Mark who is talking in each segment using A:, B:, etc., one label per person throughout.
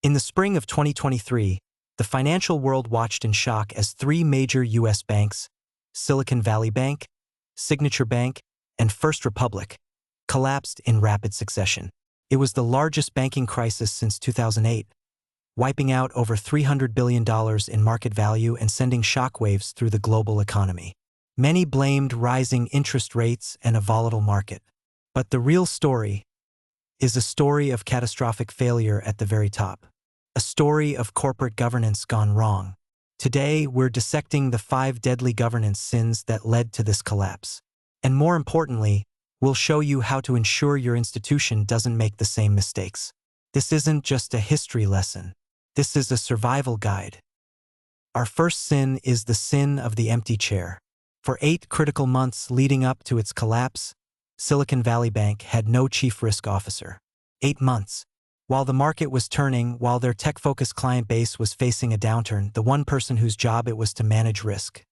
A: In the spring of 2023, the financial world watched in shock as three major U.S. banks, Silicon Valley Bank, Signature Bank, and First Republic, collapsed in rapid succession. It was the largest banking crisis since 2008, wiping out over $300 billion in market value and sending shockwaves through the global economy. Many blamed rising interest rates and a volatile market. But the real story is a story of catastrophic failure at the very top. A story of corporate governance gone wrong. Today, we're dissecting the 5 deadly governance sins that led to this collapse. And more importantly, we'll show you how to ensure your institution doesn't make the same mistakes. This isn't just a history lesson. This is a survival guide. Our first sin is the sin of the empty chair. For 8 critical months leading up to its collapse, Silicon Valley Bank had no chief risk officer. 8 months. While the market was turning, while their tech-focused client base was facing a downturn, the one person whose job it was to manage risk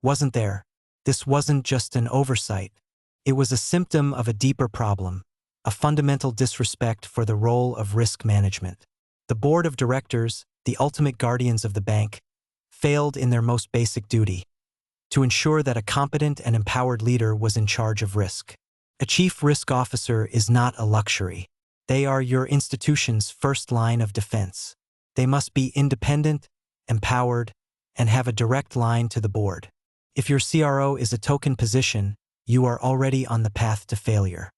A: wasn't there. This wasn't just an oversight. It was a symptom of a deeper problem, a fundamental disrespect for the role of risk management. The board of directors, the ultimate guardians of the bank, failed in their most basic duty, to ensure that a competent and empowered leader was in charge of risk. A chief risk officer is not a luxury. They are your institution's first line of defense. They must be independent, empowered, and have a direct line to the board. If your CRO is a token position, you are already on the path to failure.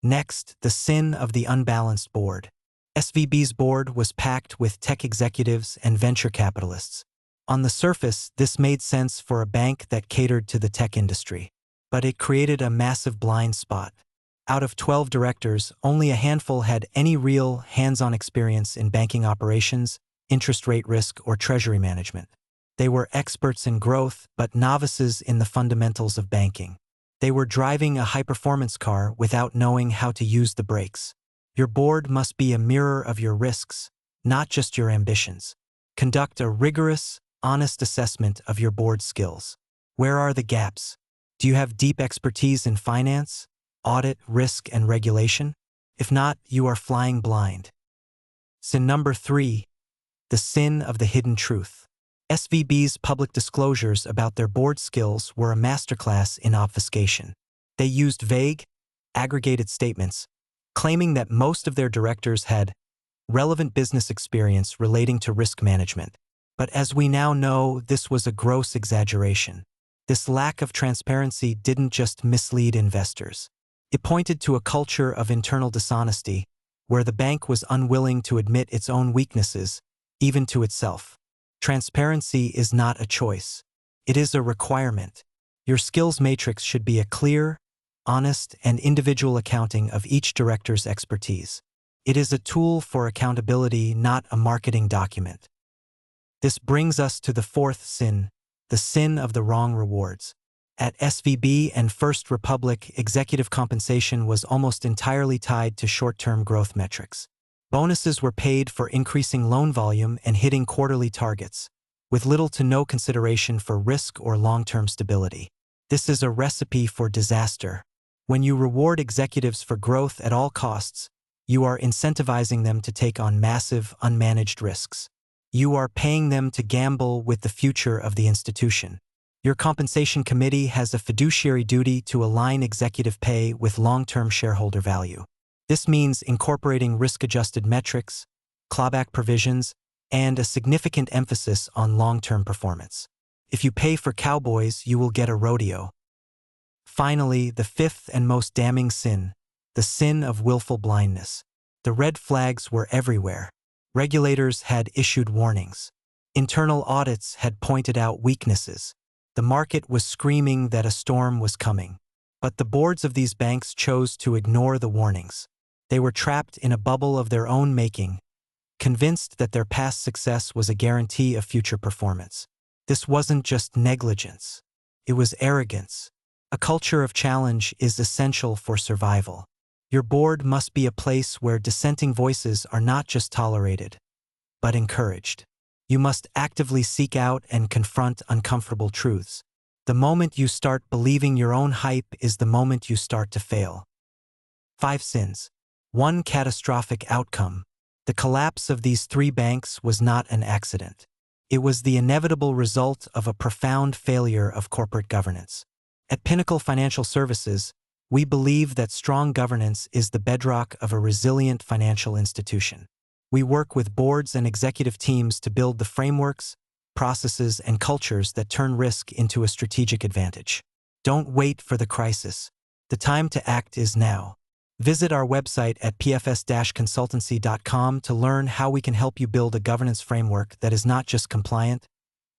A: Next, the sin of the unbalanced board. SVB's board was packed with tech executives and venture capitalists. On the surface, this made sense for a bank that catered to the tech industry. But it created a massive blind spot. Out of 12 directors, only a handful had any real, hands-on experience in banking operations, interest rate risk, or treasury management. They were experts in growth, but novices in the fundamentals of banking. They were driving a high-performance car without knowing how to use the brakes. Your board must be a mirror of your risks, not just your ambitions. Conduct a rigorous, honest assessment of your board skills. Where are the gaps? Do you have deep expertise in finance, audit, risk, and regulation? If not, you are flying blind. Sin number 3, the sin of the hidden truth. SVB's public disclosures about their board skills were a masterclass in obfuscation. They used vague, aggregated statements, claiming that most of their directors had relevant business experience relating to risk management. But as we now know, this was a gross exaggeration. This lack of transparency didn't just mislead investors. It pointed to a culture of internal dishonesty, where the bank was unwilling to admit its own weaknesses, even to itself. Transparency is not a choice. It is a requirement. Your skills matrix should be a clear, honest, and individual accounting of each director's expertise. It is a tool for accountability, not a marketing document. This brings us to the 4th sin, the sin of the wrong rewards. At SVB and First Republic, executive compensation was almost entirely tied to short-term growth metrics. Bonuses were paid for increasing loan volume and hitting quarterly targets, with little to no consideration for risk or long-term stability. This is a recipe for disaster. When you reward executives for growth at all costs, you are incentivizing them to take on massive, unmanaged risks. You are paying them to gamble with the future of the institution. Your compensation committee has a fiduciary duty to align executive pay with long-term shareholder value. This means incorporating risk-adjusted metrics, clawback provisions, and a significant emphasis on long-term performance. If you pay for cowboys, you will get a rodeo. Finally, the 5th and most damning sin, the sin of willful blindness. The red flags were everywhere. Regulators had issued warnings. Internal audits had pointed out weaknesses. The market was screaming that a storm was coming. But the boards of these banks chose to ignore the warnings. They were trapped in a bubble of their own making, convinced that their past success was a guarantee of future performance. This wasn't just negligence. It was arrogance. A culture of challenge is essential for survival. Your board must be a place where dissenting voices are not just tolerated, but encouraged. You must actively seek out and confront uncomfortable truths. The moment you start believing your own hype is the moment you start to fail. 5 sins. 1 catastrophic outcome. The collapse of these three banks was not an accident. It was the inevitable result of a profound failure of corporate governance. At Pinnacle Financial Services, we believe that strong governance is the bedrock of a resilient financial institution. We work with boards and executive teams to build the frameworks, processes, and cultures that turn risk into a strategic advantage. Don't wait for the crisis. The time to act is now. Visit our website at pfs-consultancy.com to learn how we can help you build a governance framework that is not just compliant,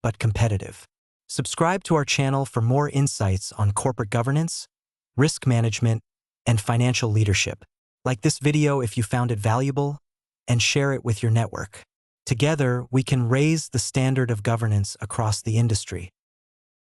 A: but competitive. Subscribe to our channel for more insights on corporate governance, risk management, and financial leadership. Like this video if you found it valuable, and share it with your network. Together, we can raise the standard of governance across the industry.